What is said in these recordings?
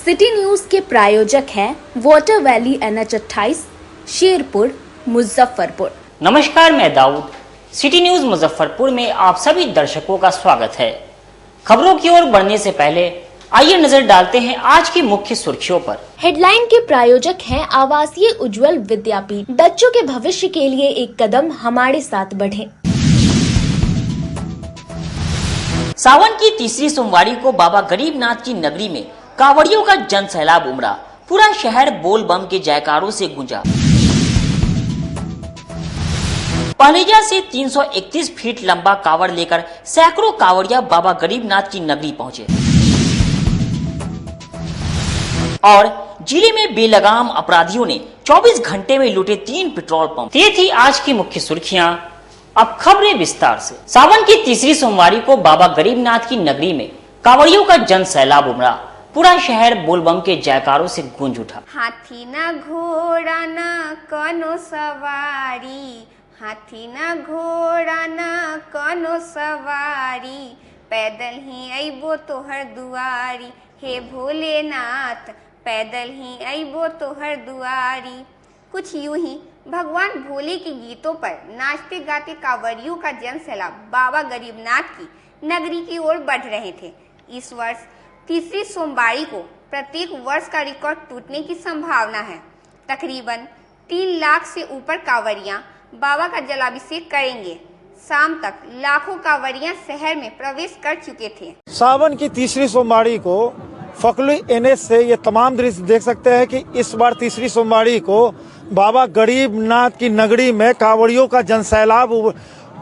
City news के प्रायोजक हैं water valley NH28 Sherpur Muzaffarpur. नमस्कार, मैं दाऊद। सिटी न्यूज मुजफ्फरपुर में आप सभी दर्शकों का स्वागत है। खबरों की ओर बढ़ने से पहले आइए नजर डालते हैं आज की मुख्य सुर्खियों पर। हेडलाइन के प्रायोजक हैं आवासीय उज्जवल विद्यापीठ। बच्चों के भविष्य के लिए एक कदम हमारे साथ बढ़ें। सावन की तीसरी सोमवारी को बाबा गरीबनाथ की नगरी में कांवड़ियों का जन सैलाब उमड़ा। पूरा शहर बोल बम के जयकारों से गूंजा। पहलेजा से 331 फीट लंबा कांवड़ लेकर सैकड़ों कांवड़िया बाबा गरीबनाथ की नगरी पहुंचे और जिले में बेलगाम अपराधियों ने 24 घंटे में लूटे 3 पेट्रोल पंप। ये थी आज की मुख्य सुर्खियां। अब खबरें विस्तार से। सावन की तीसरी सोमवारी को बाबा गरीबनाथ की नगरी में कांवड़ियों का जन सैलाब उमड़ा। पूरा शहर बोलबम के जयकारों से गूंज उठा। हाथी न घोड़ा न कनो सवारी, हाथी न घोड़ा न कनो सवारी, पैदल ही अइबो तोहर दुआरी, हे भोलेनाथ पैदल ही अइबो तोहर दुआरी। कुछ यूं ही भगवान भोले के गीतों पर नाचते गाते कांवड़ियों का जन सैलाब बाबा गरीबनाथ की नगरी की ओर बढ़ रहे थे। इस वर्ष तीसरी सोमवारी को प्रत्येक वर्ष का रिकॉर्ड टूटने की संभावना है। तकरीबन 3 लाख से ऊपर कांवड़ियां बाबा का जलाभिषेक करेंगे। शाम तक लाखों कांवड़ियां शहर में प्रवेश कर चुके थे। सावन की तीसरी सोमवारी को फकली NH से ये तमाम दृश्य देख सकते हैं कि इस बार तीसरी सोमवारी को बाबा गरीबनाथ की नगरी में कांवड़ियों का जनसैलाब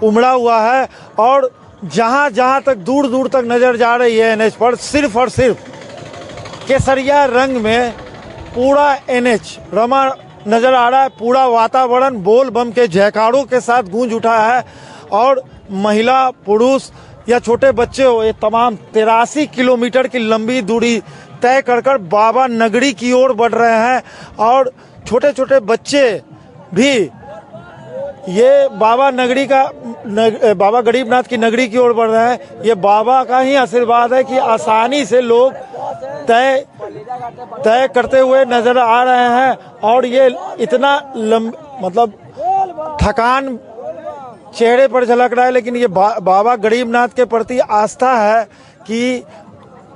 उमड़ा हुआ है और जहां जहां तक दूर दूर तक नजर जा रही है NH पर सिर्फ और सिर्फ केसरिया रंग में पूरा NH रमा नजर आ रहा है। पूरा वातावरण बोल बम के जयकारों के साथ गूंज उठा है और महिला पुरुष या छोटे बच्चे हो, ये तमाम 83 किलोमीटर की लंबी दूरी तय कर बाबा नगरी की ओर बढ़ रहे हैं और छोटे छोटे बच्चे भी ये बाबा गरीबनाथ की नगरी की ओर बढ़ रहे हैं। ये बाबा का ही आशीर्वाद है कि आसानी से लोग तय करते हुए नजर आ रहे हैं और ये इतना मतलब थकान चेहरे पर झलक रहा है, लेकिन ये बाबा गरीबनाथ के प्रति आस्था है कि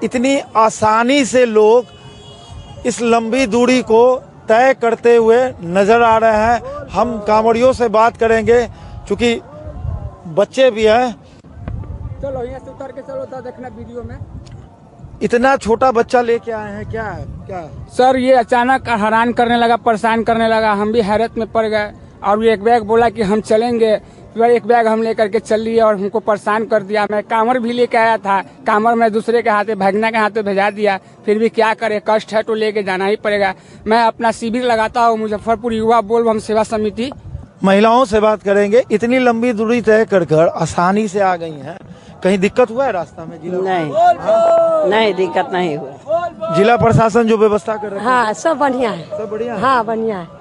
इतनी आसानी से लोग इस लंबी दूरी को तय करते हुए नजर आ रहे हैं। हम कांवड़ियों से बात करेंगे क्योंकि बच्चे भी हैं। चलो यहाँ से उतर के चलो देखना वीडियो में। इतना छोटा बच्चा लेके आए हैं, क्या है क्या? सर ये अचानक हैरान करने लगा, परेशान करने लगा। हम भी हैरत में पड़ गए और एक बैग बोला कि हम चलेंगे। एक बैग हम लेकर के चल लिए और हमको परेशान कर दिया। मैं कांवर भी लेके आया था, कांवर मैं दूसरे के हाथे भगना के हाथे भेजा दिया। फिर भी क्या करे, कष्ट है तो लेके जाना ही पड़ेगा। मैं अपना शिविर लगाता हूँ मुजफ्फरपुर युवा बोलबम सेवा समिति। महिलाओं से बात करेंगे। इतनी लंबी दूरी तय कर आसानी से आ गई हैं, कहीं दिक्कत हुआ है रास्ता में? नहीं दिक्कत नहीं हुआ। जिला प्रशासन जो व्यवस्था कर रहा है? हाँ सब बढ़िया है। सब बढ़िया है? हाँ बढ़िया है।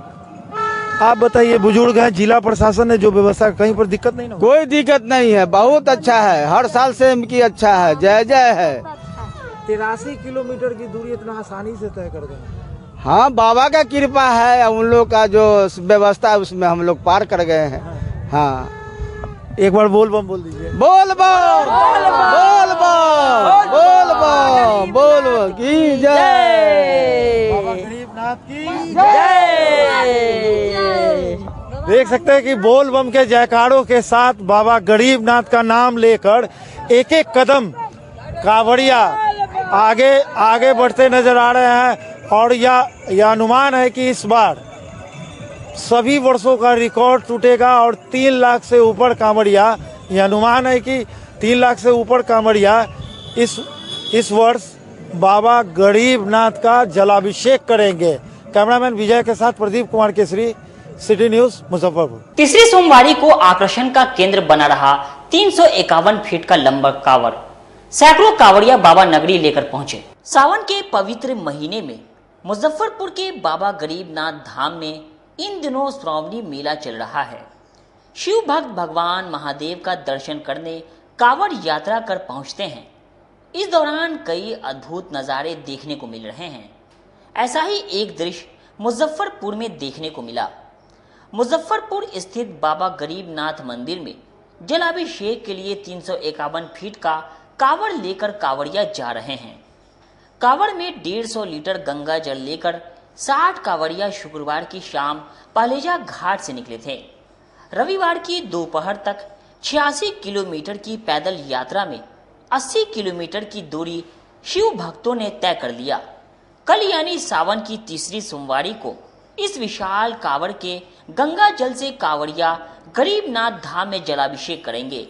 आप बताइए, बुजुर्ग हैं, जिला प्रशासन ने जो व्यवस्था, कहीं पर दिक्कत नहीं ना? कोई दिक्कत नहीं है, बहुत अच्छा है। हर साल से इनकी अच्छा है, जय जय है। 83 किलोमीटर की दूरी इतना आसानी से तय कर गए। हाँ बाबा का कृपा है, उन लोग का जो व्यवस्था है उसमें हम लोग पार कर गए हैं। हाँ एक बार बोल बम बोल दीजिए। बोल बम बोल बम बोल बम बोल बम की जय, बाबा गरीबनाथ की जय। देख सकते हैं कि बोल बम के जयकारों के साथ बाबा गरीबनाथ का नाम लेकर एक एक कदम कांवड़िया आगे बढ़ते नजर आ रहे हैं और यह अनुमान है कि इस बार सभी वर्षों का रिकॉर्ड टूटेगा और 3 लाख से ऊपर कांवड़िया, यह अनुमान है कि 3 लाख से ऊपर कांवड़िया इस वर्ष बाबा गरीबनाथ का जलाभिषेक करेंगे। कैमरामैन विजय के साथ प्रदीप कुमार केसरी, सिटी न्यूज मुजफ्फरपुर। तीसरी सोमवारी को आकर्षण का केंद्र बना रहा 351 फीट का लंबा कांवड़। सैकड़ों कांवड़िया बाबा नगरी लेकर पहुंचे। सावन के पवित्र महीने में मुजफ्फरपुर के बाबा गरीबनाथ धाम में इन दिनों श्रावणी मेला चल रहा है। शिव भक्त भगवान महादेव का दर्शन करने कांवड़ यात्रा कर पहुंचते हैं। इस दौरान कई अद्भुत नज़ारे देखने को मिल रहे हैं। ऐसा ही एक दृश्य मुजफ्फरपुर में देखने को मिला। मुजफ्फरपुर स्थित बाबा गरीबनाथ मंदिर में जलाभिषेक के लिए 351 फीट का कावड़ लेकर कावड़िया जा रहे हैं। कावड़ में 150 लीटर गंगा जल लेकर 60 कावड़िया शुक्रवार की शाम पालेजा घाट से निकले थे। रविवार की दोपहर तक 86 किलोमीटर की पैदल यात्रा में 80 किलोमीटर की दूरी शिव भक्तों ने तय कर लिया। कल यानी सावन की तीसरी सोमवारी को इस विशाल कावड़ के गंगा जल से कावड़िया गरीबनाथ धाम में जलाभिषेक करेंगे।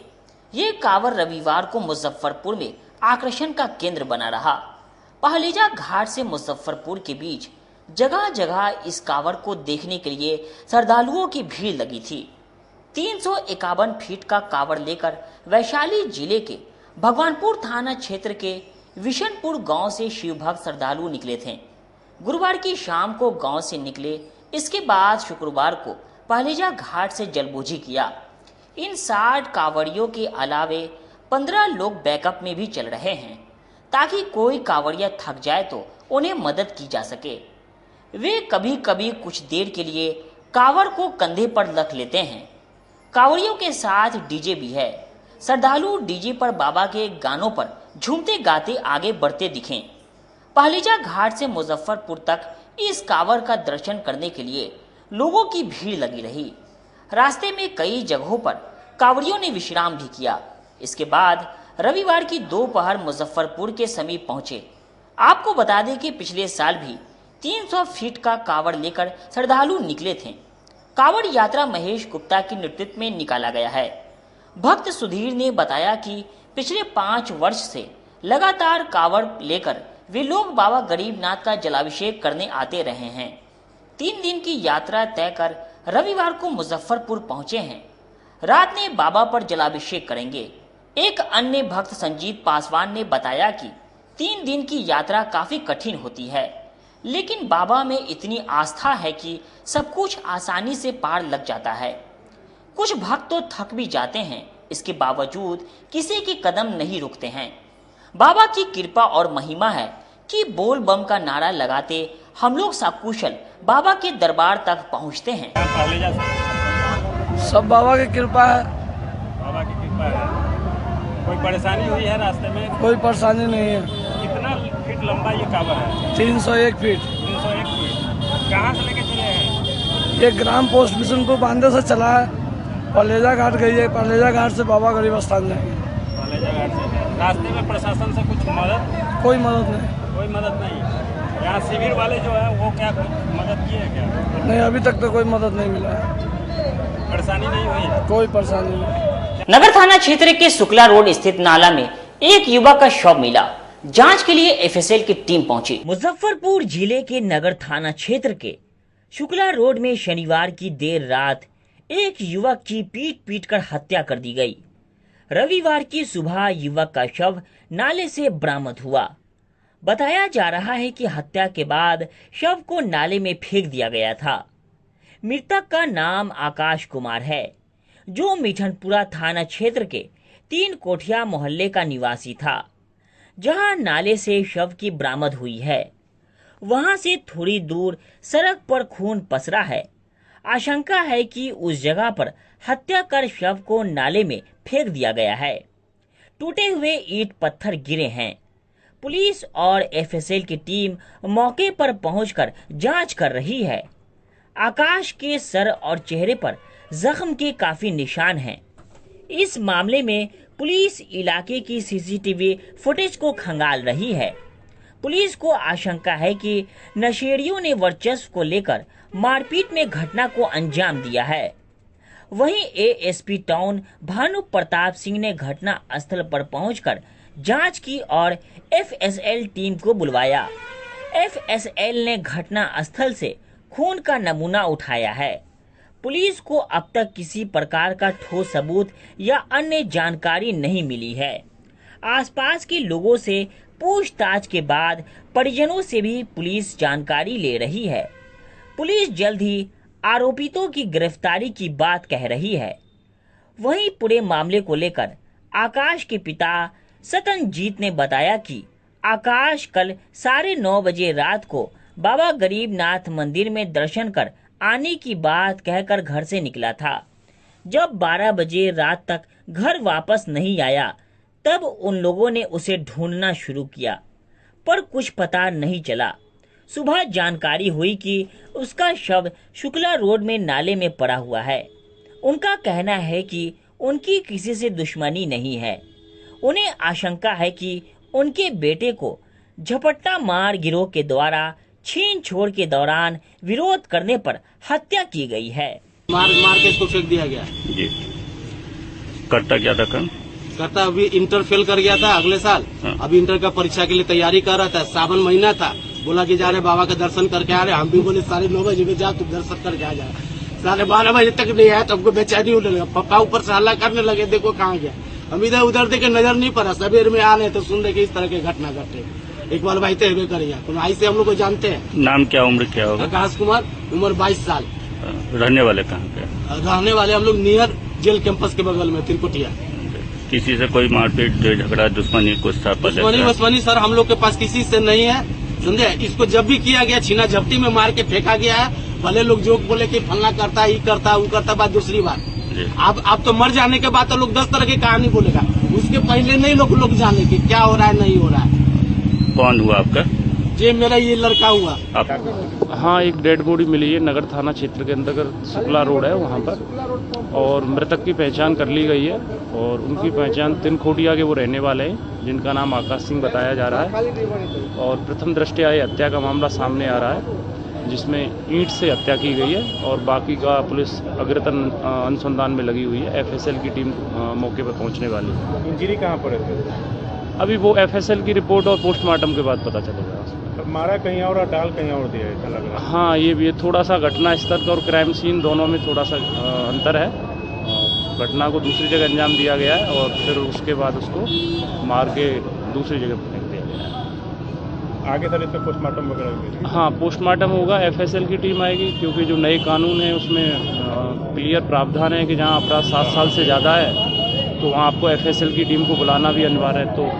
ये कावड़ रविवार को मुजफ्फरपुर में आकर्षण का केंद्र बना रहा। पहलेजा घाट से मुजफ्फरपुर के बीच जगह जगह इस कावड़ को देखने के लिए श्रद्धालुओं की भीड़ लगी थी। 351 फीट का कावड़ लेकर वैशाली जिले के भगवानपुर थाना क्षेत्र के विशनपुर गांव से शिवभक्त श्रद्धालु निकले थे। गुरुवार की शाम को गांव से निकले। इसके बाद शुक्रवार को पहलेजा घाट से जलबोझी किया। इन 60 कावड़ियों के अलावे 15 लोग बैकअप में भी चल रहे हैं ताकि कोई कावड़िया थक जाए तो उन्हें मदद की जा सके। वे कभी कभी कुछ देर के लिए कावड़ को कंधे पर रख लेते हैं। कावड़ियों के साथ डीजे भी है। श्रद्धालु डीजे पर बाबा के गानों पर झूमते गाते आगे बढ़ते दिखें। पहलेजा घाट से मुजफ्फरपुर तक इस कावड़ का दर्शन करने के लिए लोगों की भीड़ लगी रही। रास्ते में कई जगहों पर कावड़ियों ने विश्राम भी किया। इसके बाद रविवार की दोपहर मुजफ्फरपुर के समीप पहुंचे। आपको बता दें कि पिछले साल भी 300 फीट का कावड़ लेकर श्रद्धालु निकले थे। कावड़ यात्रा महेश गुप्ता के नेतृत्व में निकाला गया है। भक्त सुधीर ने बताया कि पिछले 5 वर्ष से लगातार कावड़ लेकर वे लोग बाबा गरीबनाथ का जलाभिषेक करने आते रहे हैं। 3 दिन की यात्रा तय कर रविवार को मुजफ्फरपुर पहुंचे हैं। रात में बाबा पर जलाभिषेक करेंगे। एक अन्य भक्त संजीत पासवान ने बताया कि 3 दिन की यात्रा काफी कठिन होती है, लेकिन बाबा में इतनी आस्था है कि सब कुछ आसानी से पार लग जाता है। कुछ भक्त तो थक भी जाते हैं, इसके बावजूद किसी के कदम नहीं रुकते हैं। बाबा की कृपा और महिमा है कि बोल बम का नारा लगाते हम लोग सकुशल बाबा के दरबार तक पहुंचते हैं। सब बाबा की कृपा है। बाबा की कृपा है। कोई परेशानी हुई है रास्ते में? कोई परेशानी नहीं है। कितना फीट लंबा ये कावड़ है? 301 फीट। 301 फीट। कहाँ से लेके चले हैं? ये ग्राम पोस्ट बिशनपुर बांधे से चला है। पहलेजा घाट गई है। पहलेजा घाट से बाबा गरीब स्थान जाएंगे। पहलेजा घाट से। रास्ते में प्रशासन से कुछ मदद? कोई मदद नहीं। कोई मदद नहीं। यहाँ शिविर वाले जो है वो क्या मदद किए है क्या? नहीं, अभी तक तो कोई मदद नहीं मिला है। परेशानी नहीं हुई है? कोई परेशानी नहीं। नगर थाना क्षेत्र के शुक्ला रोड स्थित नाला में एक युवक का शव मिला। जांच के लिए एफएसएल की टीम पहुंची। मुजफ्फरपुर जिले के नगर थाना क्षेत्र के शुक्ला रोड में शनिवार की देर रात एक युवक की पीट कर हत्या कर दी गई। रविवार की सुबह युवक का शव नाले से बरामद हुआ। बताया जा रहा है कि हत्या के बाद शव को नाले में फेंक दिया गया था। मृतक का नाम आकाश कुमार है, जो मिठनपुरा थाना क्षेत्र के 3 कोठिया मोहल्ले का निवासी था। जहां नाले से शव की बरामद हुई है, वहां से थोड़ी दूर सड़क पर खून पसरा है। आशंका है कि उस जगह पर हत्या कर शव को नाले में फेंक दिया गया है। टूटे हुए ईंट पत्थर गिरे हैं। पुलिस और एफएसएल की टीम मौके पर पहुंचकर जांच कर रही है। आकाश के सर और चेहरे पर जख्म के काफी निशान हैं। इस मामले में पुलिस इलाके की सीसीटीवी फुटेज को खंगाल रही है। पुलिस को आशंका है कि नशेड़ियों ने वर्चस्व को लेकर मारपीट में घटना को अंजाम दिया है। वहीं एएसपी टाउन भानु प्रताप सिंह ने घटना स्थल पर पहुंचकर जांच की और एफएसएल टीम को बुलवाया। एफएसएल ने घटना स्थल से खून का नमूना उठाया है। पुलिस को अब तक किसी प्रकार का ठोस सबूत या अन्य जानकारी नहीं मिली है। आसपास के लोगों से पूछताछ के बाद परिजनों से भी पुलिस जानकारी ले रही है। पुलिस जल्द ही आरोपितों की गिरफ्तारी की बात कह रही है। वहीं पूरे मामले को लेकर आकाश के पिता सतनजीत ने बताया कि आकाश कल 9:30 बजे रात को बाबा गरीबनाथ मंदिर में दर्शन कर आने की बात कहकर घर से निकला था। जब 12 बजे रात तक घर वापस नहीं आया तब उन लोगों ने उसे ढूंढना शुरू किया, पर कुछ पता नहीं चला। सुबह जानकारी हुई कि उसका शव शुक्ला रोड में नाले में पड़ा हुआ है। उनका कहना है कि उनकी किसी से दुश्मनी नहीं है। उन्हें आशंका है कि उनके बेटे को झपट्टा मार गिरोह के द्वारा छीन छोड़ के दौरान विरोध करने पर हत्या की गई है। मार के इसको फेंक दिया गया जी। करता क्या था काम? करता अभी इंटर फेल कर गया था अगले साल। अभी इंटर का परीक्षा के लिए तैयारी कर रहा था। सावन महीना था, बोला कि जा रहे बाबा का दर्शन करके आ रहे। हम भी बोले 9:30 बजे में जा, तुम दर्शन करके आ जा। 12:30 बजे तक नहीं आया तो हमको बेचैनी होने लगा। पापा ऊपर से हल्ला करने लगे, देखो कहाँ गया। हम इधर उधर देखे नजर नहीं पड़ा। सवेर में आ रहे तो सुन रहे कि इस तरह के घटना घटे। इकबाल भाई तो हेबे करेगा, तो भाई से हम लोग को जानते हैं। नाम क्या, उम्र क्या होगा? आकाश कुमार, उम्र 22 साल। रहने वाले कहाँ के? रहने वाले हम लोग नियर जेल कैंपस के बगल में त्रिकुटिया। किसी से कोई मारपीट झगड़ा दुश्मनी कुछ था? दुश्मनी सर हम लोग के पास किसी से नहीं है, समझे। इसको जब भी किया गया छीना झपटी में मार के फेंका गया है। भले लोग जोक बोले कि फलना करता है, ये करता है, वो करता। बात दूसरी बात, आप तो मर जाने के बाद तो लोग 10 तरह की कहानी बोलेगा। उसके पहले नहीं लोग जाने की क्या हो रहा है नहीं हो रहा है। कौन हुआ आपका? जी मेरा ये लड़का हुआ। हाँ, एक डेड बॉडी मिली है नगर थाना क्षेत्र के अंतर्गत शुक्ला रोड है वहाँ पर, और मृतक की पहचान कर ली गई है। और उनकी पहचान तिनखोटिया के वो रहने वाले हैं, जिनका नाम आकाश सिंह बताया जा रहा है। और प्रथम दृष्टया हत्या का मामला सामने आ रहा है, जिसमें ईंट से हत्या की गई है। और बाकी का पुलिस अग्रतर अनुसंधान में लगी हुई है। FSL की टीम मौके पर पहुँचने वाली है। इंजरी कहाँ पर है? अभी वो FSL की रिपोर्ट और पोस्टमार्टम के बाद पता चलेगा। मारा कहीं और डाल कहीं और दिया ऐसा लग रहा है। हाँ, ये भी थोड़ा सा घटना स्तर और क्राइम सीन दोनों में थोड़ा सा अंतर है। घटना को दूसरी जगह अंजाम दिया गया है और फिर उसके बाद उसको मार के दूसरी जगह फेंक दिया गया है। आगे सर इसमें पोस्टमार्टम वगैरह? हाँ, पोस्टमार्टम होगा। FSL की टीम आएगी, क्योंकि जो नए कानून है उसमें क्लियर प्रावधान है कि जहाँ अपराध 7 साल से ज़्यादा है तो वहाँ आपको FSL की टीम को बुलाना भी अनिवार्य है। तो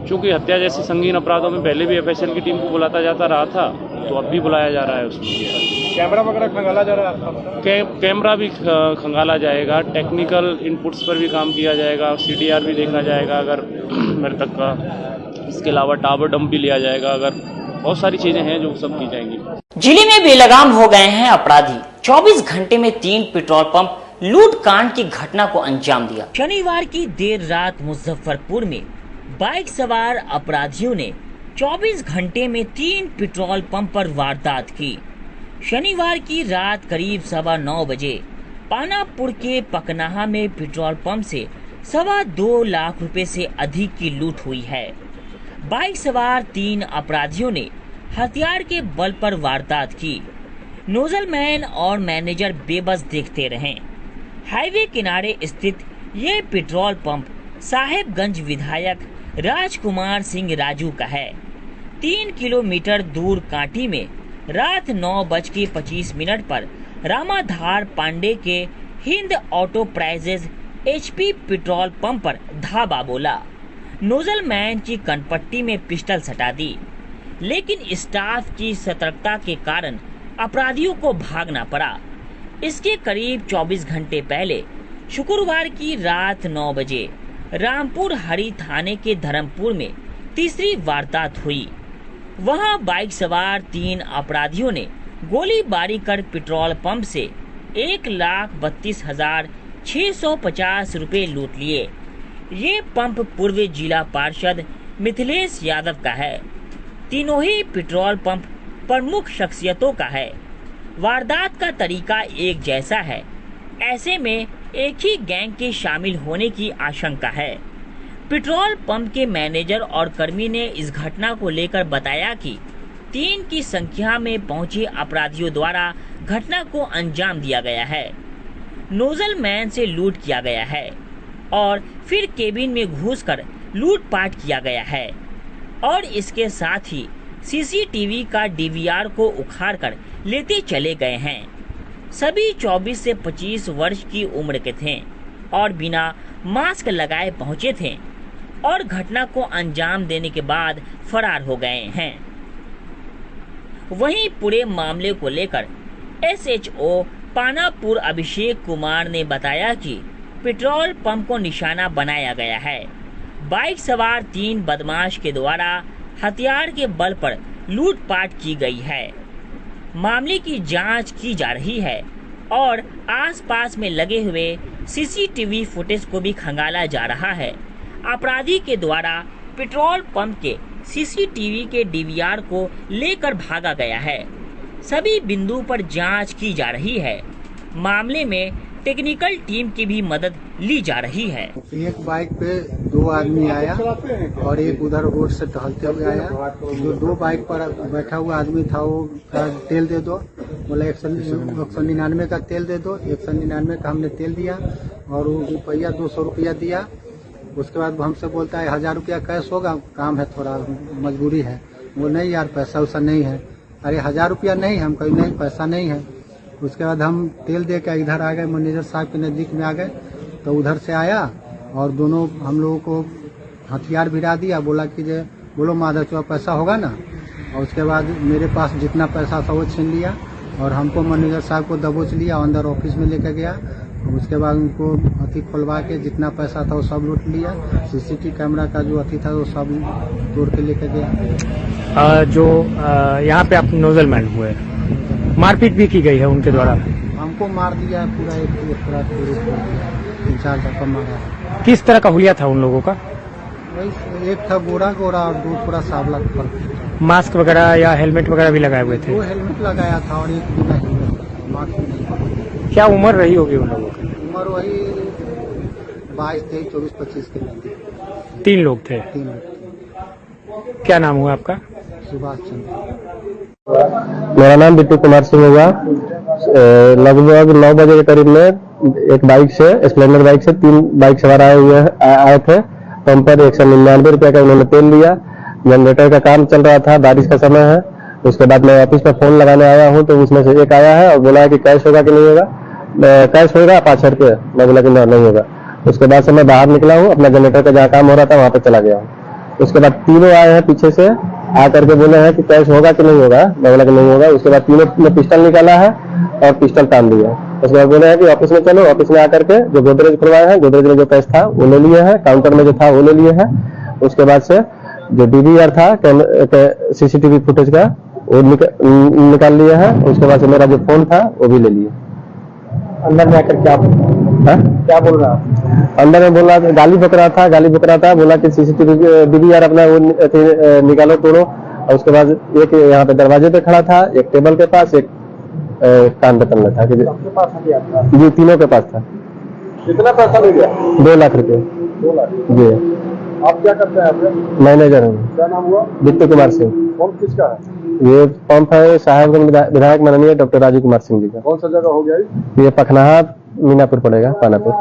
चूँकि हत्या जैसे संगीन अपराधों में पहले भी FSL की टीम को बुलाता जाता रहा था, तो अब भी बुलाया जा रहा है उसमें। कैमरा वगैरह खंगाला जा रहा है? कैमरा भी खंगाला जाएगा। टेक्निकल इनपुट्स पर भी काम किया जाएगा। CDR भी देखा जाएगा अगर मृतक का। इसके अलावा टावर डंप भी लिया जाएगा। अगर बहुत सारी चीजें हैं जो सब की जाएंगी। जिले में बेलगाम हो गए हैं अपराधी। 24 घंटे में 3 पेट्रोल पंप लूट कांड की घटना को अंजाम दिया। शनिवार की देर रात मुजफ्फरपुर में बाइक सवार अपराधियों ने 24 घंटे में 3 पेट्रोल पंप पर वारदात की। शनिवार की रात करीब 9:15 बजे पानापुर के पकनाहा में पेट्रोल पंप से 2.25 लाख रुपए से अधिक की लूट हुई है। बाइक सवार 3 अपराधियों ने हथियार के बल पर वारदात की। नोजलमैन और मैनेजर बेबस देखते रहे। हाईवे किनारे स्थित ये पेट्रोल पंप साहेबगंज विधायक राजकुमार सिंह राजू का है। 3 किलोमीटर दूर कांटी में रात 9:25 पर रामाधार पांडे के Hind Auto Prices HP petrol pump पर धावा बोला। नोजलमैन की कनपट्टी में पिस्टल सटा दी, लेकिन स्टाफ की सतर्कता के कारण अपराधियों को भागना पड़ा। इसके करीब 24 घंटे पहले शुक्रवार की रात 9 बजे रामपुर हरी थाने के धर्मपुर में तीसरी वारदात हुई। वहां बाइक सवार 3 अपराधियों ने गोलीबारी कर पेट्रोल पंप से 1,32,650 रुपए लूट लिए। ये पंप पूर्व जिला पार्षद मिथिलेश यादव का है। तीनों ही पेट्रोल पंप प्रमुख शख्सियतों का है। वारदात का तरीका एक जैसा है, ऐसे में एक ही गैंग के शामिल होने की आशंका है। पेट्रोल पंप के मैनेजर और कर्मी ने इस घटना को लेकर बताया कि 3 की संख्या में पहुंचे अपराधियों द्वारा घटना को अंजाम दिया गया है। नोजलमैन से लूट किया गया है और फिर केबिन में घुसकर लूटपाट किया गया है और इसके साथ ही CCTV का DVR को उखाड़कर लेते चले गए हैं। सभी 24 से 25 वर्ष की उम्र के थे और बिना मास्क लगाए पहुंचे थे। और घटना को अंजाम देने के बाद फरार हो गए हैं। वहीं पूरे मामले को लेकर SHO पानापुर अभिषेक कुमार ने बताया कि पेट्रोल पंप को निशाना बनाया गया है। बाइक सवार 3 बदमाश के द्वारा हथियार के बल पर लूटपाट की गई है। मामले की जांच की जा रही है और आसपास में लगे हुए CCTV फुटेज को भी खंगाला जा रहा है। अपराधी के द्वारा पेट्रोल पंप के CCTV के DVR को लेकर भागा गया है। सभी बिंदु पर जांच की जा रही है। मामले में टेक्निकल टीम की भी मदद ली जा रही है। एक बाइक पे 2 आदमी आया और एक उधर रोड से टहलते हुए आया। जो 2 बाइक पर बैठा हुआ आदमी था वो तेल दे दो, बोला 199 का तेल दे दो। 199 का हमने तेल दिया और वो रुपया 200 रुपया दिया। उसके बाद हमसे बोलता है 1000 रुपया कैश होगा, काम है थोड़ा मजबूरी है। वो नहीं यार पैसा वैसा नहीं है। अरे 1000 रुपया नहीं है। हम कहीं नहीं पैसा नहीं है। उसके बाद हम तेल दे के इधर आ गए, मैनेजर साहब के नजदीक में आ गए तो उधर से आया और दोनों हम लोगों को हथियार भिड़ा दिया। बोला कि जे बोलो माधव चौक पैसा होगा ना। और उसके बाद मेरे पास जितना पैसा था वो छीन लिया और हमको मैनेजर साहब को दबोच लिया, अंदर ऑफिस में लेकर गया। उसके बाद उनको अथी खुलवा के जितना पैसा था वो सब लूट लिया। CCTV कैमरा का जो अथी था वो सब तोड़ के लेकर गया। जो यहाँ पे आप नोजलमैन हुए, मारपीट भी की गई है उनके द्वारा। हमको मार दिया पूरा, पूरा 3-4 धक्का मारा है। किस तरह का हुलिया था उन लोगों का? वही एक था गोरा गोरा और 2 थोड़ा सावला। मास्क वगैरह या हेलमेट वगैरह भी लगाए हुए थे? 2 हेलमेट लगाया था और एक बिना हेलमेट, मास्क नहीं। क्या उम्र रही होगी उन लोगों की? उम्र वही 22, 23, 24, 25 के लगभग। 3 लोग थे। 3 लोग। क्या नाम हुआ आपका? सुभाष चंद्र। मेरा नाम बिट्टू कुमार सिंह हुआ। लगभग 9 बजे के करीब में एक बाइक से, स्प्लेंडर बाइक से 3 बाइक सवार आए थे। पंप पर 199 रुपया का उन्होंने तेल लिया। जनरेटर का काम चल रहा था, बारिश का समय है। उसके बाद मैं ऑफिस पर फोन लगाने आया हूँ तो उसमें से एक आया है और बोला कि कैश होगा कि नहीं होगा। कैश होगा 5 रुपये। मैं बोला कि नहीं होगा। उसके बाद से मैं बाहर निकला हूँ, अपना जनरेटर का जहाँ काम हो रहा था वहाँ पे चला गया हूँ। उसके बाद तीनों आए हैं पीछे से, आकर के बोले हैं कि कैश होगा कि नहीं होगा। मैं बोला कि नहीं होगा। उसके बाद तीनों ने पिस्टल निकाला है और पिस्टल तान दिया। उसके बाद बोले हैं कि ऑफिस में चलो। ऑफिस में आकर के जो गोदरेज खुलवाए हैं, गोदरेज में जो कैश था वो ले लिए हैं, काउंटर में जो था वो ले लिए हैं। उसके बाद से जो DVR था CCTV फुटेज का वो निकाल लिया है। उसके बाद से मेरा जो फोन था वो भी ले लिए। अंदर में आकर क्या बोल रहा? अंदर में बोल रहा था, गाली बक रहा था। बोला कि CCTV DVR अपना वो निकालो, तोड़ो। और उसके बाद एक यहाँ पे दरवाजे पे खड़ा था, एक टेबल के पास, एक कान पे तल्ला था। जी, तीनों के पास था। कितना पैसा ले गया? 2 लाख रुपए। 2 लाख। जी। आप क्या करते हैं? आप मैनेजर हूँ। क्या नाम हुआ? बिट्टू कुमार सिंह। पंप किसका है? ये पंप है साहेबगंज विधायक माननीय डॉक्टर राजू कुमार सिंह जी का। कौन सा जगह हो गया? ये पखनाहा मीनापुर पड़ेगा, पानापुर।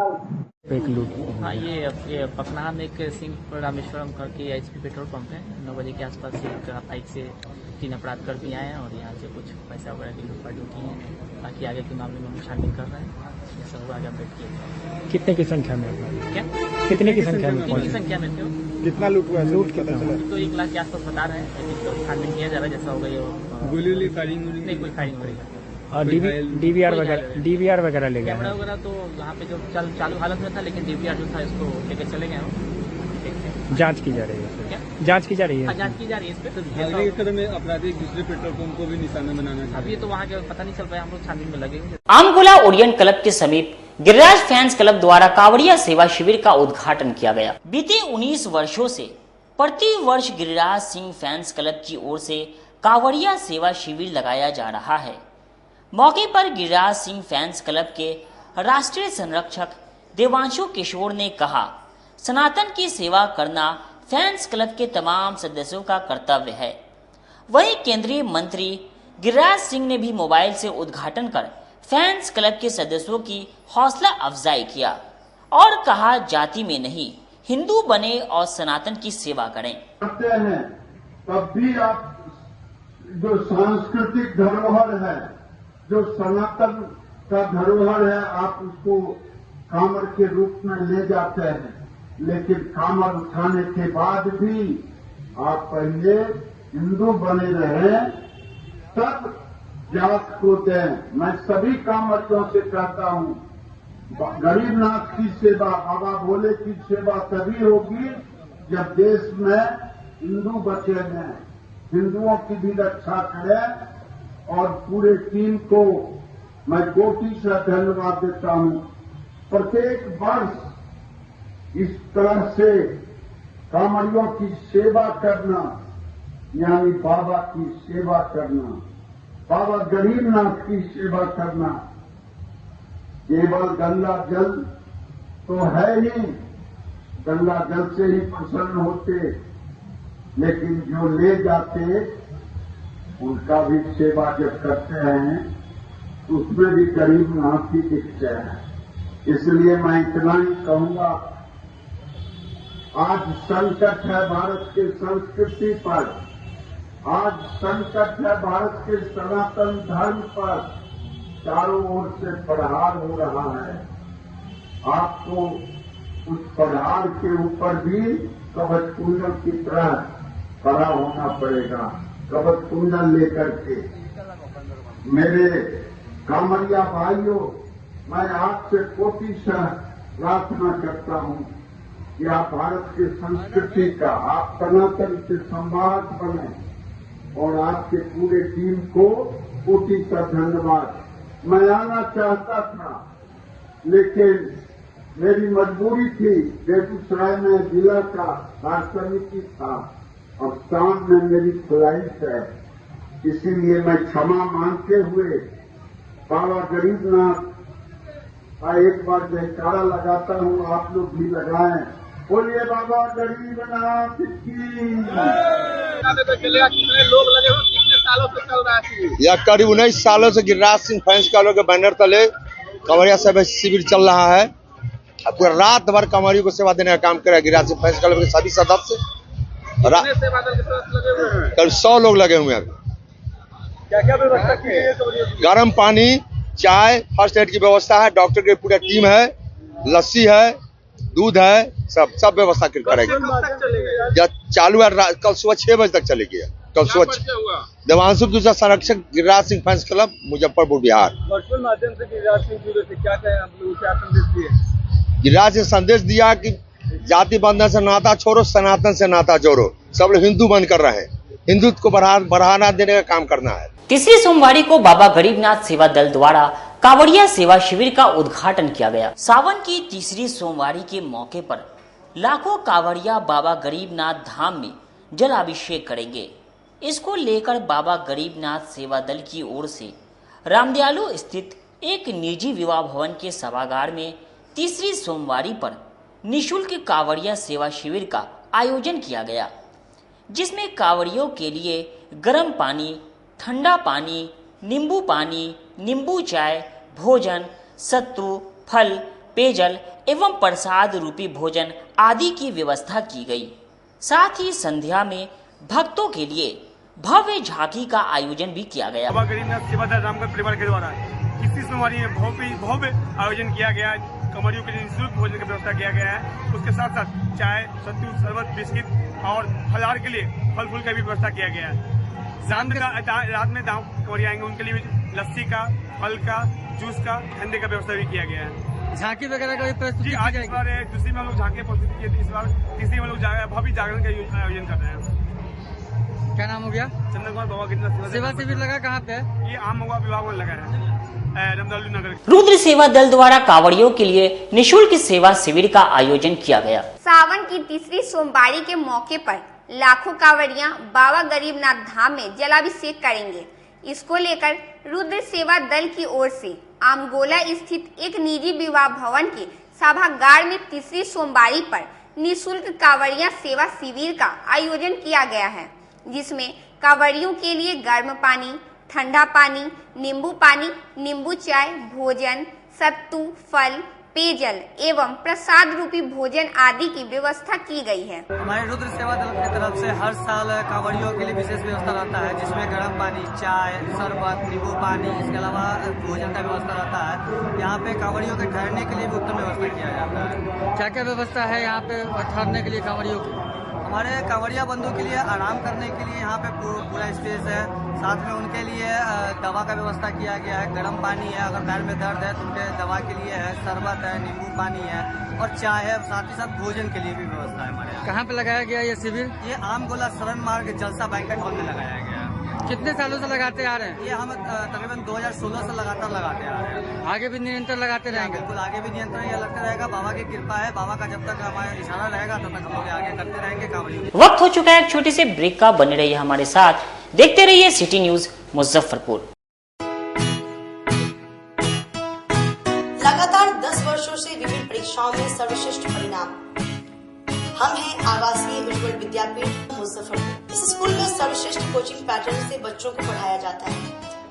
हाँ, ये पखनाहा में एक सिंह रामेश्वरम करके HP पेट्रोल पंप है। 9 बजे के आसपास एक बाइक से 3 अपराध कर भी आए हैं और यहाँ से कुछ पैसा वगैरह की लूटपाट की है। बाकी आगे के मामले में हम छानबीन कर रहे हैं। ये सब आगे अपडेट किए। कितने की संख्या में? क्या? कितने की संख्या में? 3 की संख्या में थे। कितना लूट हुआ? लूट कितना? तो 1 लाख के आसपास बता रहे हैं, लेकिन तो छानबीन किया जा रहा है। जैसा होगा ये गोली फायरिंग नहीं, कोई फायरिंग हो रही है। और DVR वगैरह ले गया? कैमरा वगैरह तो यहाँ पे जो चालू हालत में था, लेकिन DVR जो था इसको लेके चले गए हम। जांच की जा रही है। क्या? जांच की जा रही है? जांच की जा रही है इस पे। कदम में अपराधी एक दूसरे पेट्रोल पंप को भी निशाना बनाना। अब ये तो वहाँ के पता नहीं चल पाया, हम लोग छानबीन में लगे। आमगोला ओरियंट क्लब के समीप गिरिराज फैंस क्लब द्वारा कांवड़िया सेवा शिविर का उद्घाटन किया गया। बीते 19 वर्षों से प्रति वर्ष गिरिराज सिंह फैंस क्लब की ओर से कांवड़िया सेवा शिविर लगाया जा रहा है। मौके पर गिरिराज सिंह फैंस क्लब के राष्ट्रीय संरक्षक देवांशु किशोर ने कहा, सनातन की सेवा करना फैंस क्लब के तमाम सदस्यों का कर्तव्य है। वहीं केंद्रीय मंत्री गिरिराज सिंह ने भी मोबाइल से उद्घाटन कर फैंस क्लब के सदस्यों की हौसला अफजाई किया और कहा, जाति में नहीं हिंदू बने और सनातन की सेवा करें। करते हैं तब भी आप जो सांस्कृतिक धरोहर है, जो सनातन का धरोहर है, आप उसको कांवड़ के रूप में ले जाते हैं। लेकिन कामर उठाने के बाद भी आप पहले हिंदू बने रहे, तब जात को दें। मैं सभी कामर्तियों से कहता हूं, गरीबनाथ की सेवा, बाबा भोले की सेवा तभी होगी जब देश में हिंदू बचेंगे। हिंदुओं की भी रक्षा करें और पूरे टीम को मैं कोटि से धन्यवाद देता हूं। प्रत्येक वर्ष इस तरह से कांवड़ियों की सेवा करना, यानी बाबा की सेवा करना, बाबा गरीबनाथ की सेवा करना, केवल गंगा जल तो है ही, गंगा जल से ही प्रसन्न होते, लेकिन जो ले जाते उनका भी सेवा जब करते हैं तो उसमें भी गरीबनाथ ही दिखते हैं। इसलिए मैं इतना ही कहूंगा, आज संकट है भारत के संस्कृति पर, आज संकट है भारत के सनातन धर्म पर, चारों ओर से प्रहार हो रहा है। आपको उस प्रहार के ऊपर भी कवच कुंडल की तरह खड़ा होना पड़ेगा, कवच कुंडल लेकर के। मेरे कांवड़िया भाइयों, मैं आपसे कोटि से प्रार्थना करता हूं कि आप भारत की संस्कृति का, आप सनातन से संवाद बने, और आपके पूरे टीम को कोटि का धन्यवाद। मैं आना चाहता था, लेकिन मेरी मजबूरी थी, बेगूसराय में जिला का कार्यसमिति था और शाम में मेरी फ्लाइट है, इसीलिए मैं क्षमा मांगते हुए बाबा गरीबनाथ का एक बार जयकारा लगाता हूँ, आप लोग भी लगाएं। बोलिए बाबा गरीबनाथ की। कितने लोग लगे हुए, कितने सालों से चल रहा है? यह करीब 19 सालों से गिरिराज सिंह फैंस क्लब के बैनर तले कांवड़िया सेवा शिविर चल रहा है। पूरा रात भर कांवड़ियों को सेवा देने का काम कर रहा है गिरिराज सिंह फैंस क्लब के सभी सदस्य। करीब 100 लोग लगे हुए हैं। क्या क्या व्यवस्था की है? गर्म पानी, चाय, फर्स्ट एड की व्यवस्था है, डॉक्टर की पूरी टीम है, लस्सी है, दूध है, सब व्यवस्था करेगी। जब चालू है कल सुबह 6 बजे तक चलेगी। कल सुबह देवांशु दूसरा संरक्षक Giriraj Singh fans club Muzaffarpur Bihar. Virtual माध्यम से गिरिराज सिंह जी से क्या कहें, आप लोगों से संदेश दिए? गिरिराज सिंह संदेश दिया कि जाति बंधन से नाता छोड़ो, सनातन से नाता जोड़ो। सब लोग हिंदू बनकर रहे, हिंदुत्व को बढ़ाना देने का काम करना है। तीसरी सोमवारी को बाबा गरीबनाथ सेवा दल द्वारा कांवड़िया सेवा शिविर का उद्घाटन किया गया। सावन की तीसरी सोमवारी के मौके पर लाखों कांवड़िया बाबा गरीबनाथ धाम में जलाभिषेक करेंगे। इसको लेकर बाबा गरीबनाथ सेवा दल की ओर से रामदयालु स्थित एक निजी विवाह भवन के सभागार में तीसरी सोमवारी पर निःशुल्क कांवड़िया सेवा शिविर का आयोजन किया गया, जिसमें कांवड़ियों के लिए गर्म पानी, ठंडा पानी, नींबू पानी, नींबू चाय, भोजन, सत्तू, फल, पेयजल एवं प्रसाद रूपी भोजन आदि की व्यवस्था की गई। साथ ही संध्या में भक्तों के लिए भव्य झांकी का आयोजन भी किया गया। बाबा गरीबनाथ सेवा दल रामगढ़ परिवार के द्वारा तीसरी सोमवारी में भव्य आयोजन किया गया। कांवड़ियों के लिए निःशुल्क भोजन की व्यवस्था किया गया है। उसके साथ साथ चाय, सत्तू, शरबत, बिस्किट और फलाहार के लिए फल फूल का भी व्यवस्था किया गया है। रात में कांवड़िया आएंगे, उनके लिए लस्सी का, फल का, जूस का, ठंडे का व्यवस्था भी किया गया है। झांकी वगैरह का भी प्रस्तुति आज इस बार दूसरी में हम लोग झांकी प्रस्तुति किए, इस बार तीसरी में लोग भव्य जागरण का आयोजन कर रहे हैं। क्या नाम हो गया? चंद्र कुमार बाबा गरीबनाथ सेवा शिविर लगा कहाँ पे? ये आम महुआ विभाग में लगा है, रामदयालु नगर। रुद्र सेवा दल द्वारा कांवड़ियों के लिए निःशुल्क सेवा शिविर का आयोजन किया गया। सावन की तीसरी सोमवारी के मौके पर लाखों कांवड़ियां बाबा गरीबनाथ धाम में जलाभिषेक करेंगे। इसको लेकर रुद्र सेवा दल की ओर से आमगोला स्थित एक निजी विवाह भवन के सभागार में तीसरी सोमवारी पर निःशुल्क कांवड़िया सेवा शिविर का आयोजन किया गया है, जिसमें कांवड़ियों के लिए गर्म पानी, ठंडा पानी, नींबू चाय, भोजन, सत्तू, फल, पेयजल एवं प्रसाद रूपी भोजन आदि की व्यवस्था की गई है। हमारे रुद्र सेवा दल की तरफ से हर साल कांवड़ियों के लिए विशेष व्यवस्था रहता है, जिसमें गर्म पानी, चाय, शरबत, नींबू पानी, इसके अलावा भोजन का व्यवस्था रहता है। यहाँ पे कांवड़ियों के ठहरने के लिए भी उत्तम व्यवस्था किया जाता है। क्या क्या व्यवस्था है यहाँ पे ठहरने के लिए कांवड़ियों की? हमारे कांवड़िया बंधु के लिए आराम करने के लिए यहाँ पे पूरा स्पेस है। साथ में उनके लिए दवा का व्यवस्था किया गया है। गर्म पानी है, अगर पैर में दर्द है तो उनके दवा के लिए है। शरबत है, नींबू पानी है और चाय है। साथ ही साथ भोजन के लिए भी व्यवस्था है हमारे यहाँ। कहाँ पे लगाया गया ये शिविर? ये आम गोला शरण मार्ग जलसा बैंकेट हॉल में लगाया गया है। कितने सालों से लगाते आ रहे हैं? ये हम तकरीबन 2016 से लगातार लगाते आ रहे हैं। आगे भी निरंतर लगाते रहेंगे? बिल्कुल, आगे भी निरंतर ये लगता रहेगा। बाबा की कृपा है, बाबा का जब तक हमारा इशारा रहेगा तब तक हम लोग आगे करते रहेंगे कांवड़ियों। वक्त हो चुका है एक छोटे से ब्रेक का, बने रहिए हमारे साथ, देखते रहिए सिटी न्यूज मुजफ्फरपुर। लगातार 10 वर्षों से विभिन्न परीक्षाओं में सर्वश्रेष्ठ परिणाम। हम हैं आवासीय उज्ज्वल विद्यापीठ मुजफ्फरपुर। इस स्कूल में सर्वश्रेष्ठ कोचिंग पैटर्न से बच्चों को पढ़ाया जाता है।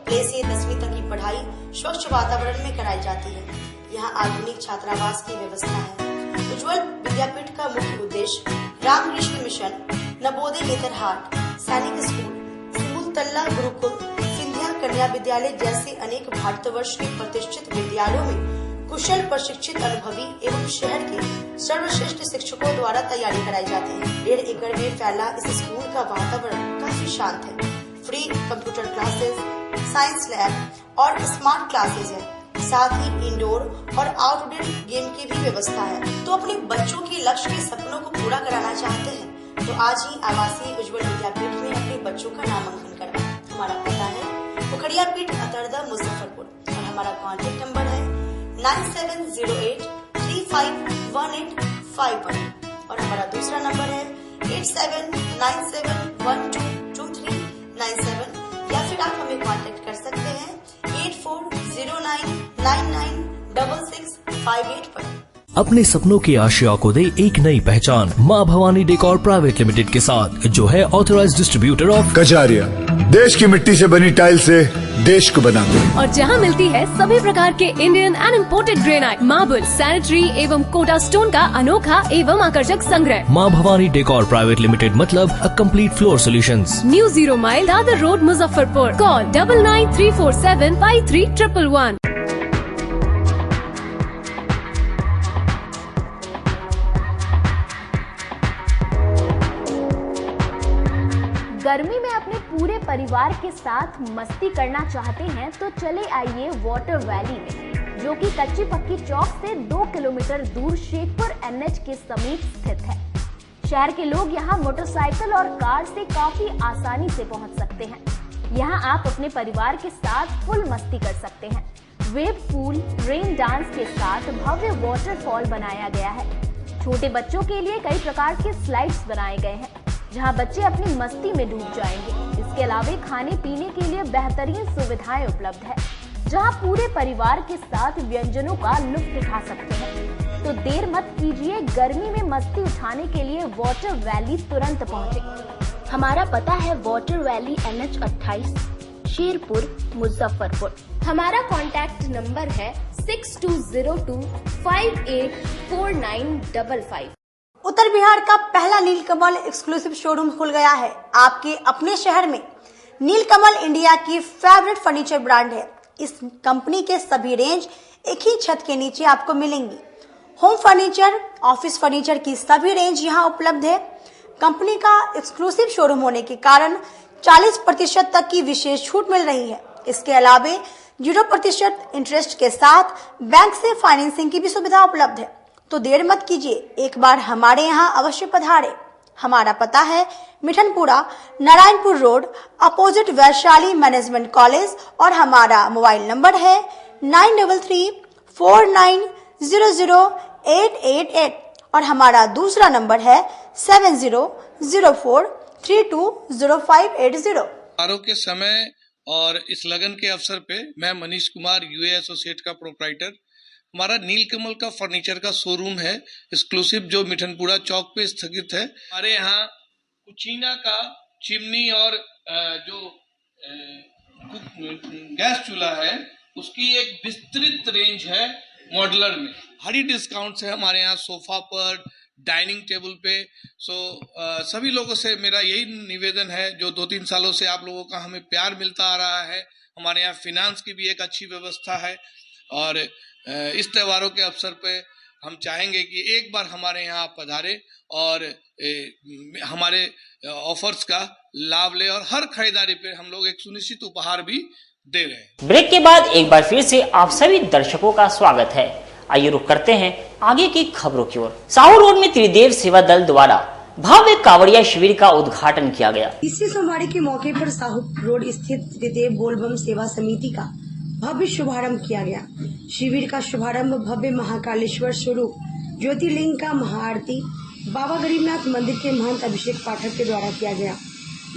प्ले से 10वीं तक की पढ़ाई स्वच्छ वातावरण में कराई जाती है। यहाँ आधुनिक छात्रावास की व्यवस्था है। उज्ज्वल विद्यापीठ का मुख्य उद्देश्य रामकृष्ण मिशन, नवोदय नेतरहाट, सैनिक स्कूल, सिमुलतल्ला गुरुकुल, सिंधिया कन्या विद्यालय जैसे अनेक भारतवर्ष के प्रतिष्ठित विद्यालयों में कुशल प्रशिक्षित अनुभवी एवं शहर के सर्वश्रेष्ठ शिक्षकों द्वारा तैयारी कराई जाती है। 1.5 एकड़ में फैला इस स्कूल का वातावरण काफी शांत है। Free computer classes, science lab और स्मार्ट क्लासेस है। साथ ही इंडोर और आउटडोर गेम की भी व्यवस्था है। तो अपने बच्चों के लक्ष्य के सपनों को पूरा कराना चाहते हैं तो आज ही आवासीय उज्ज्वल विद्यापीठ में अपने बच्चों का नामांकन करवाएं। हमारा पता है पोखरिया पीठ अतरदा मुजफ्फरपुर और हमारा कॉन्टेक्ट नंबर है 9708351851 और हमारा दूसरा नंबर है 8797122397 या फिर आप हमें कांटेक्ट कर सकते हैं 8409996658 पर। अपने सपनों की आशिया को दे एक नई पहचान माँ भवानी डेकोर प्राइवेट लिमिटेड के साथ, जो है ऑथराइज्ड डिस्ट्रीब्यूटर ऑफ कजारिया। देश की मिट्टी से बनी टाइल से देश को बनाते हैं। और जहाँ मिलती है सभी प्रकार के Indian and imported granite, marble, sanitary एवं कोटा स्टोन का अनोखा एवं आकर्षक संग्रह। माँ भवानी डेकोर प्राइवेट लिमिटेड मतलब a complete floor solutions. New 0 mile Dadar road Muzaffarpur. Call 9934753111। गर्मी में अपने पूरे परिवार के साथ मस्ती करना चाहते हैं तो चले आइए वाटर वैली में, जो कि कच्ची पक्की चौक से 2 किलोमीटर दूर शेखपुर NH के समीप स्थित है। शहर के लोग यहाँ मोटरसाइकिल और कार से काफी आसानी से पहुँच सकते हैं। यहाँ आप अपने परिवार के साथ फुल मस्ती कर सकते हैं। वेव पूल, रेन डांस के साथ भव्य वाटरफॉल बनाया गया है। छोटे बच्चों के लिए कई प्रकार के स्लाइड्स बनाए गए हैं, जहां बच्चे अपनी मस्ती में डूब जाएंगे। इसके अलावा खाने पीने के लिए बेहतरीन सुविधाएं उपलब्ध है, जहां पूरे परिवार के साथ व्यंजनों का लुत्फ उठा सकते हैं। तो देर मत कीजिए, गर्मी में मस्ती उठाने के लिए वाटर वैली तुरंत पहुंचे। हमारा पता है water valley NH 28, Sherpur, Muzaffarpur. हमारा कॉन्टैक्ट नंबर है 6202584955। उत्तर बिहार का पहला नीलकमल एक्सक्लूसिव शोरूम खुल गया है आपके अपने शहर में। नीलकमल इंडिया की फेवरेट फर्नीचर ब्रांड है। इस कंपनी के सभी रेंज एक ही छत के नीचे आपको मिलेंगी। होम फर्नीचर, ऑफिस फर्नीचर की सभी रेंज यहाँ उपलब्ध है। कंपनी का एक्सक्लूसिव शोरूम होने के कारण 40% तक की विशेष छूट मिल रही है। इसके अलावे 0% इंटरेस्ट के साथ बैंक से फाइनेंसिंग की भी सुविधा उपलब्ध है। तो देर मत कीजिए, एक बार हमारे यहाँ अवश्य पधारे। हमारा पता है Mithanpura, Narayanpur road, opposite Vaishali management college और हमारा मोबाइल नंबर है 9334900888 और हमारा दूसरा नंबर है 7004320580। समारोह के समय और इस लगन के अवसर पे मैं मनीष कुमार UA एसोसिएट का प्रोप्राइटर, हमारा नीलकमल का फर्नीचर का शोरूम है एक्सक्लूसिव, जो मिठनपुरा चौक पे स्थित है। हमारे यहाँ कुचीना का चिमनी और जो गैस चूल्हा है उसकी एक विस्तृत रेंज है मॉडुलर में। भारी डिस्काउंट्स है हमारे यहाँ सोफा पर, डाइनिंग टेबल पे। सभी लोगों से मेरा यही निवेदन है, जो 2-3 सालों से आप लोगों का हमें प्यार मिलता आ रहा है, हमारे यहाँ फिनांस की भी एक अच्छी व्यवस्था है और इस त्योहारों के अवसर पे हम चाहेंगे कि एक बार हमारे यहाँ पधारे और हमारे ऑफर्स का लाभ ले और हर खरीदारी पे हम लोग एक सुनिश्चित उपहार भी दे रहे हैं। ब्रेक के बाद एक बार फिर से आप सभी दर्शकों का स्वागत है। आइए रुक करते हैं आगे की खबरों की ओर। साहू रोड में त्रिदेव सेवा दल द्वारा भव्य कांवड़िया शिविर का उद्घाटन किया गया। तीसरी सोमवारी के मौके पर साहू रोड स्थित त्रिदेव बोलबम सेवा समिति का भव्य शुभारंभ किया गया। शिविर का शुभारंभ भव्य महाकालेश्वर स्वरूप ज्योतिर्लिंग का महाआरती बाबा गरीबनाथ मंदिर के महंत अभिषेक पाठक के द्वारा किया गया।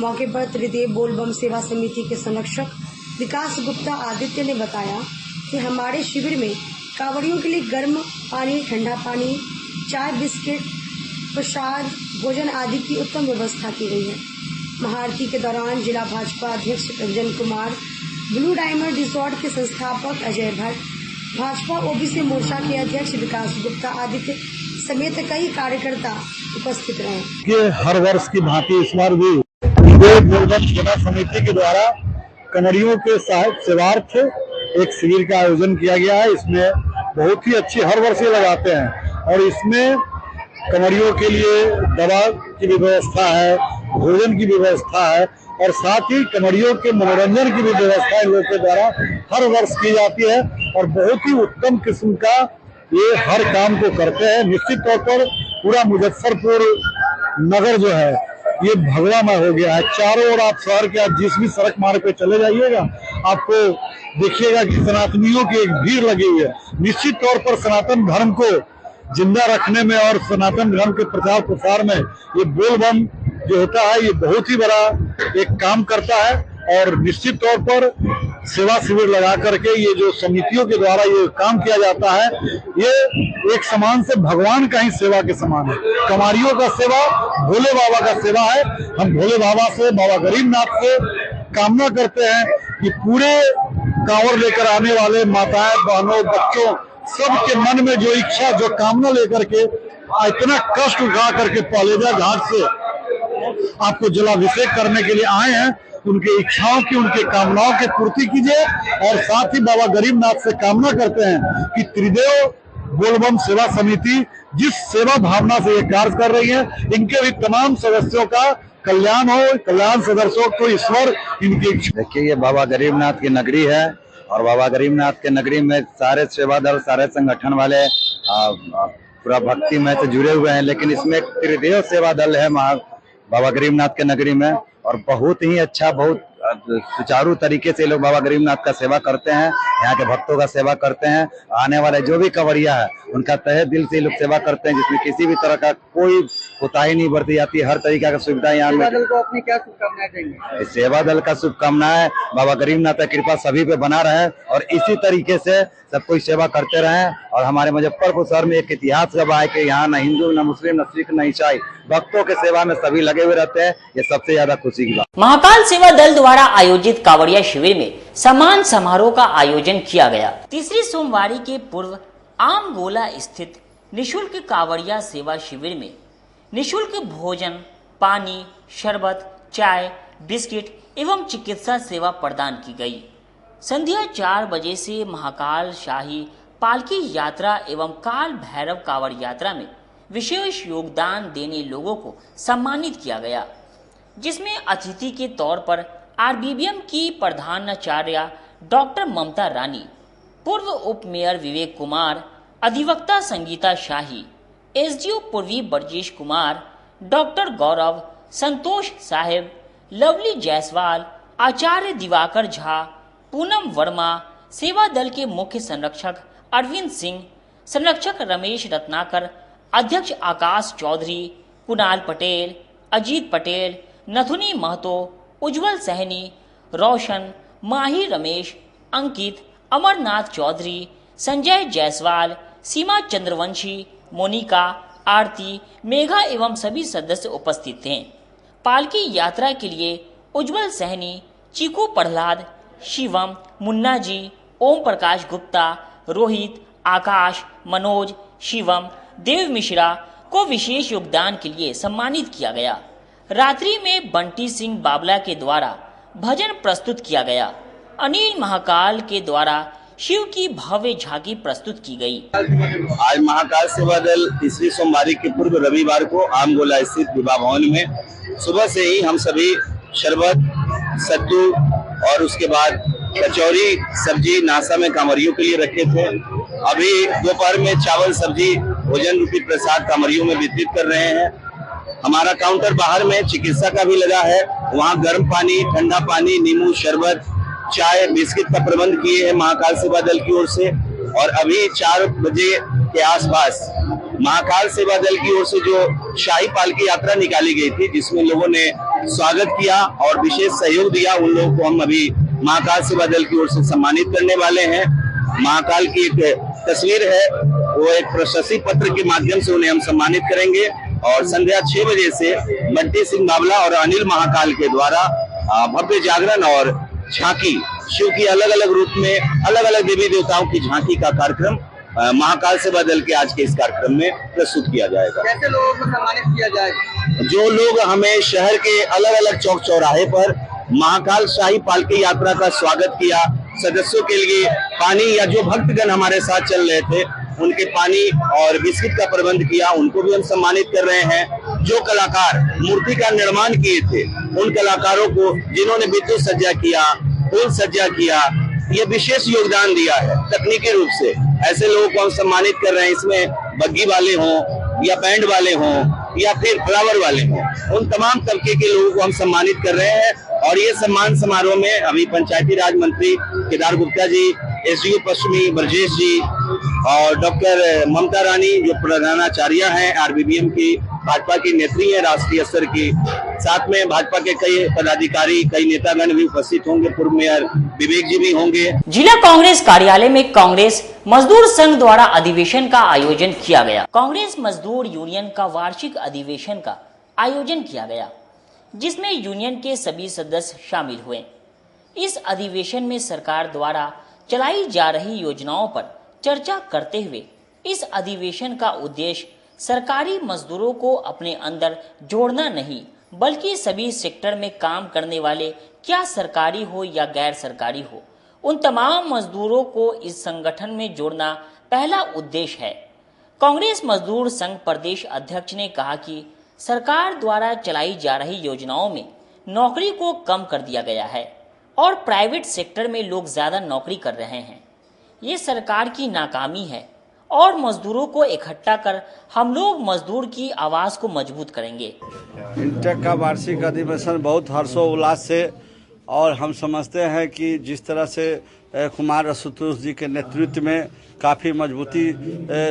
मौके पर त्रिदेव बोलबम सेवा समिति के संरक्षक विकास गुप्ता आदित्य ने बताया कि हमारे शिविर में कांवड़ियों के लिए गर्म पानी, ठंडा पानी, चाय, बिस्किट, प्रसाद, भोजन आदि की उत्तम व्यवस्था की गई है। महाआरती के दौरान जिला भाजपा अध्यक्ष Ranjan Kumar, blue diamond resort के संस्थापक अजय भट्ट, भाजपा ओबीसी मोर्चा के अध्यक्ष विकास गुप्ता आदित्य समेत कई कार्यकर्ता उपस्थित रहे। ये हर वर्ष की भांति इस बार भी त्रिदेव बोलबम सेवा समिति के द्वारा कमरियों के सेवार्थ एक शिविर का आयोजन किया गया है। इसमें बहुत ही अच्छी हर वर्ष ये लगाते हैं और इसमें कमरियों के लिए दवा की भी व्यवस्था है, भोजन की भी व्यवस्था है और साथ ही कमरियों के मनोरंजन की भी व्यवस्था इन लोगों के द्वारा हर वर्ष की जाती है और बहुत ही उत्तम किस्म का ये हर काम को करते हैं। निश्चित तौर पर पूरा मुजफ्फरपुर नगर जो है ये भगवामय हो गया है। चारों ओर आप शहर के आप जिस भी सड़क मार्ग पे चले जाइएगा आपको देखिएगा कि सनातनियों की एक भीड़ लगी हुई है। निश्चित तौर पर सनातन धर्म को जिंदा रखने में और सनातन धर्म के प्रचार प्रसार में ये बोलबम जो होता है ये बहुत ही बड़ा एक काम करता है और निश्चित तौर पर सेवा शिविर लगा करके ये जो समितियों के द्वारा ये काम किया जाता है ये एक समान से भगवान का ही सेवा के समान है। कमारियों का सेवा भोले बाबा का सेवा है। हम भोले बाबा से, बाबा गरीबनाथ से कामना करते हैं कि पूरे कांवड़ लेकर आने वाले माताएं, बहनों, बच्चों सबके मन में जो इच्छा, जो कामना लेकर के इतना कष्ट उठा करके पालेजा घाट से आपको जलाभिषेक करने के लिए आए हैं, उनके इच्छाओं की, उनके कामनाओं की पूर्ति कीजिए और साथ ही बाबा गरीबनाथ से कामना करते हैं कि त्रिदेव बोलबम सेवा समिति जिस सेवा भावना से ये कार्य कर रही है इनके भी तमाम सदस्यों का कल्याण हो, कल्याण सदस्यों को ईश्वर इनकी इच्छा। देखिए ये बाबा गरीबनाथ की नगरी है और बाबा गरीबनाथ के नगरी में सारे सेवा दल, सारे संगठन वाले पूरा भक्ति में से जुड़े हुए हैं, लेकिन इसमें त्रिदेव सेवा दल है बाबा गरीबनाथ के नगरी में और बहुत ही अच्छा, बहुत सुचारू तरीके से लोग बाबा गरीबनाथ का सेवा करते हैं, यहाँ के भक्तों का सेवा करते हैं। आने वाले जो भी कांवड़िया है उनका तहे दिल से लोग सेवा करते हैं, जिसमें किसी भी तरह का कोई कोताही नहीं बरती जाती है। हर तरीका का सुविधा यहाँ सेवा दल को अपनी क्या शुभकामनाएं देंगे? सेवा दल का शुभकामनाएं बाबा गरीबनाथ का कृपा सभी पे बना रहे और इसी तरीके से सब कोई सेवा करते रहे। और हमारे मुजफ्फरपुर शहर में एक इतिहास गवाह है कि यहाँ न हिंदू, न मुस्लिम, न सिख, न ईसाई, भक्तों के सेवा में सभी लगे हुए रहते हैं। ये सबसे ज्यादा खुशी की बात। महाकाल सेवा दल द्वारा आयोजित कांवड़िया शिविर में सम्मान समारोह का आयोजन किया गया। तीसरी सोमवारी के पूर्व आम गोला स्थित निशुल्क कांवड़िया सेवा शिविर में निशुल्क भोजन, पानी, शरबत, चाय, बिस्किट एवं चिकित्सा सेवा प्रदान की गई। संध्या 4 बजे से महाकाल शाही पालकी यात्रा एवं काल भैरव कांवड़ यात्रा में विशेष योगदान देने लोगों को सम्मानित किया गया, जिसमें अतिथि के तौर पर आरबीबीएम की प्रधानाचार्य डॉक्टर ममता रानी, पूर्व उप मेयर विवेक कुमार, अधिवक्ता संगीता शाही, एसडीओ पूर्वी ब्रजेश कुमार, डॉक्टर गौरव, संतोष साहेब, लवली जायसवाल, आचार्य दिवाकर झा, पूनम वर्मा, सेवा दल के मुख्य संरक्षक अरविंद सिंह, संरक्षक रमेश रत्नाकर, अध्यक्ष आकाश चौधरी, कुणाल पटेल, अजीत पटेल, नथुनी महतो, उज्जवल सहनी, रोशन, माही रमेश, अंकित, अमरनाथ चौधरी, संजय जायसवाल, सीमा चंद्रवंशी, मोनिका, आरती, मेघा एवं सभी सदस्य उपस्थित थे। पालकी यात्रा के लिए उज्जवल सहनी, चीकू प्रहलाद, शिवम, मुन्ना जी, ओम प्रकाश गुप्ता, रोहित, आकाश, मनोज, शिवम, देव मिश्रा को विशेष योगदान के लिए सम्मानित किया गया। रात्रि में बंटी सिंह बाबला के द्वारा भजन प्रस्तुत किया गया। अनिल महाकाल के द्वारा शिव की भव्य झांकी प्रस्तुत की गई। आज महाकाल सेवा दल तीसरी सोमवारी के पूर्व रविवार को आमगोला स्थित विवाह भवन में सुबह से ही हम सभी शरबत, सत्तू और उसके बाद कचौरी, सब्जी नाश्ता में कांवरियों के लिए रखे थे। अभी दोपहर में चावल, सब्जी, भोजन रूपी प्रसाद कांवरियों में वितरित कर रहे हैं। हमारा काउंटर बाहर में चिकित्सा का भी लगा है, वहाँ गर्म पानी, ठंडा पानी, नींबू शरबत, चाय, बिस्किट का प्रबंध किए हैं महाकाल सेवा दल की ओर से। और अभी 4 बजे के आसपास महाकाल सेवा दल की ओर से जो शाही पालकी यात्रा निकाली गई थी, जिसमें लोगों ने स्वागत किया और विशेष सहयोग दिया, उन लोगों को हम अभी महाकाल सेवा दल की ओर से सम्मानित करने वाले हैं। महाकाल की एक तस्वीर है, वो एक प्रशस्ति पत्र के माध्यम से उन्हें हम सम्मानित करेंगे। और संध्या 6 बजे से बंटी सिंह बाबला और अनिल महाकाल के द्वारा भव्य जागरण और झांकी, शिव की अलग अलग रूप में अलग अलग देवी देवताओं की झांकी का कार्यक्रम महाकाल सेवा दल के आज के इस कार्यक्रम में प्रस्तुत किया जाएगा। कैसे लोगों को सम्मानित किया जाएगा? जो लोग हमें शहर के अलग अलग चौक चौराहे पर महाकाल शाही पालकी यात्रा का स्वागत किया, सदस्यों के लिए पानी या जो भक्तगण हमारे साथ चल रहे थे उनके पानी और बिस्किट का प्रबंध किया, उनको भी हम सम्मानित कर रहे हैं। जो कलाकार मूर्ति का निर्माण किए थे, उन कलाकारों को जिन्होंने विद्युत सज्जा किया, फूल सज्जा किया, ये विशेष योगदान दिया है तकनीकी रूप से, ऐसे लोगों को हम सम्मानित कर रहे हैं। इसमें बग्गी वाले हों या बैंड वाले हों या फिर फ्लावर वाले हों, उन तमाम तबके के लोगों को हम सम्मानित कर रहे हैं। और ये सम्मान समारोह में अभी पंचायती राज मंत्री केदार गुप्ता जी, एसडीओ पश्चिमी ब्रजेश जी और डॉक्टर ममता रानी जो प्रधानाचार्य हैं आरबीबीएम की, भाजपा की नेत्री है राष्ट्रीय स्तर की, साथ में भाजपा के कई पदाधिकारी, कई नेतागण भी उपस्थित होंगे, पूर्व मेयर विवेक जी भी होंगे। जिला कांग्रेस कार्यालय में कांग्रेस मजदूर संघ द्वारा अधिवेशन का आयोजन किया गया। कांग्रेस मजदूर यूनियन का वार्षिक अधिवेशन का आयोजन किया गया, जिसमें यूनियन के सभी सदस्य शामिल हुए। इस अधिवेशन में सरकार द्वारा चलाई जा रही योजनाओं पर चर्चा करते हुए इस अधिवेशन का उद्देश्य सरकारी मजदूरों को अपने अंदर जोड़ना नहीं, बल्कि सभी सेक्टर में काम करने वाले, क्या सरकारी हो या गैर सरकारी हो, उन तमाम मजदूरों को इस संगठन में जोड़ना पहला उद्देश्य है। कांग्रेस मजदूर संघ प्रदेश अध्यक्ष ने कहा कि सरकार द्वारा चलाई जा रही योजनाओं में नौकरी को कम कर दिया गया है और प्राइवेट सेक्टर में लोग ज्यादा नौकरी कर रहे हैं। ये सरकार की नाकामी है और मजदूरों को इकट्ठा कर हम लोग मजदूर की आवाज को मजबूत करेंगे। इंटेक का वार्षिक अधिवेशन बहुत हर्षोल्लास से, और हम समझते हैं कि जिस तरह से कुमार आशुतोष जी के नेतृत्व में काफ़ी मजबूती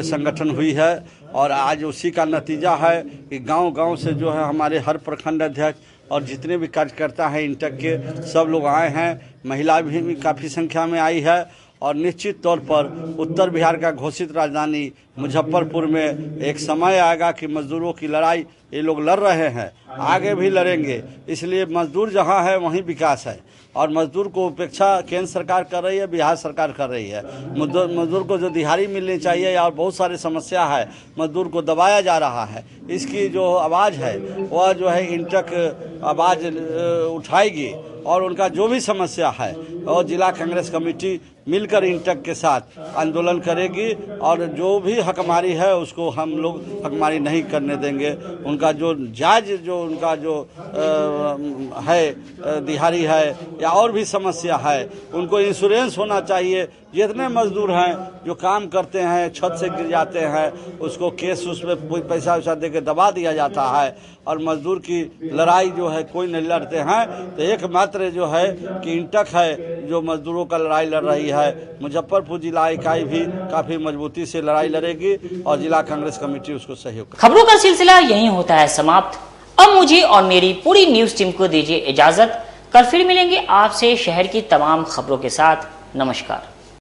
संगठन हुई है, और आज उसी का नतीजा है कि गांव-गांव से जो है हमारे हर प्रखंड अध्यक्ष और जितने भी कार्यकर्ता हैं इंटेक के, सब लोग आए हैं। महिला भी काफ़ी संख्या में आई है, और निश्चित तौर पर उत्तर बिहार का घोषित राजधानी मुजफ्फरपुर में एक समय आएगा कि मजदूरों की लड़ाई ये लोग लड़ रहे हैं, आगे भी लड़ेंगे। इसलिए मजदूर जहां है वहीं विकास है, और मजदूर को उपेक्षा केंद्र सरकार कर रही है, बिहार सरकार कर रही है। मजदूर को जो दिहाड़ी मिलनी चाहिए और बहुत सारी समस्या है, मजदूर को दबाया जा रहा है। इसकी जो आवाज़ है वह जो है इंटेक आवाज़ उठाएगी, और उनका जो भी समस्या है और जिला कांग्रेस कमेटी मिलकर इंटेक के साथ आंदोलन करेगी, और जो भी हकमारी है उसको हम लोग हकमारी नहीं करने देंगे। उनका जो जायज जो उनका जो है दिहाड़ी है या और भी समस्या है, उनको इंश्योरेंस होना चाहिए। जितने मजदूर हैं जो काम करते हैं, छत से गिर जाते हैं, उसको केस उसमें कोई पैसा वैसा दे के दबा दिया जाता है, और मजदूर की लड़ाई जो है कोई नहीं लड़ते हैं। तो एकमात्र जो है कि इंटेक है जो मजदूरों का लड़ाई लड़ रही है। मुजफ्फरपुर जिला इकाई भी काफी मजबूती से लड़ाई लड़ेगी, और जिला कांग्रेस कमेटी उसको सहयोग करेगी। खबरों का सिलसिला यहीं होता है समाप्त। अब मुझे और मेरी पूरी न्यूज टीम को दीजिए इजाजत। कल फिर मिलेंगे आपसे शहर की तमाम खबरों के साथ। नमस्कार।